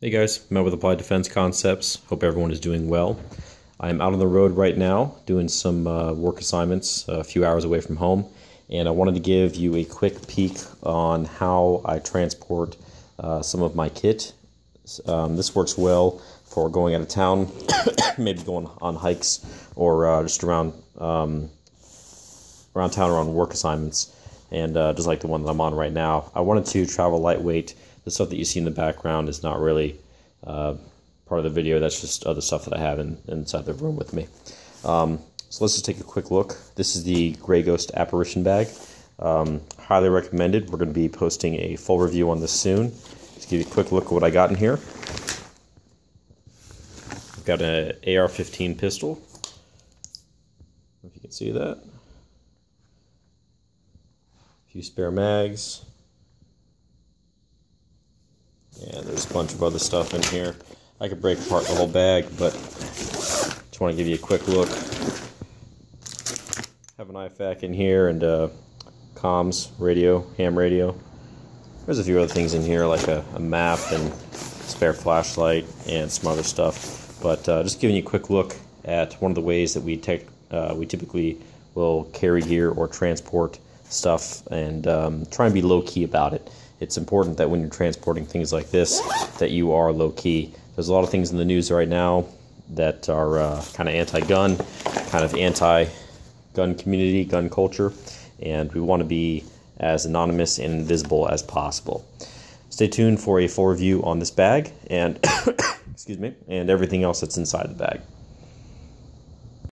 Hey guys, Matt with Applied Defense Concepts. Hope everyone is doing well. I'm out on the road right now doing some work assignments a few hours away from home, and I wanted to give you a quick peek on how I transport some of my kit. This works well for going out of town, maybe going on hikes or just around town around work assignments, and just like the one that I'm on right now. I wanted to travel lightweight. The stuff that you see in the background is not really part of the video. That's just other stuff that I have inside the room with me. So let's just take a quick look. This is the Gray Ghost Apparition bag. Highly recommended. We're going to be posting a full review on this soon. Let's give you a quick look at what I got in here. I've got an AR-15 pistol. If you can see that. A few spare mags. And there's a bunch of other stuff in here. I could break apart the whole bag, but just want to give you a quick look. Have an IFAK in here and comms, radio, ham radio. There's a few other things in here like a map and spare flashlight and some other stuff. But just giving you a quick look at one of the ways that we typically will carry gear or transport stuff, and try and be low-key about it. It's important that when you're transporting things like this, that you are low-key. There's a lot of things in the news right now that are kind of anti-gun, kind of anti-gun community, gun culture, and we want to be as anonymous and invisible as possible. Stay tuned for a full review on this bag and excuse me, and everything else that's inside the bag.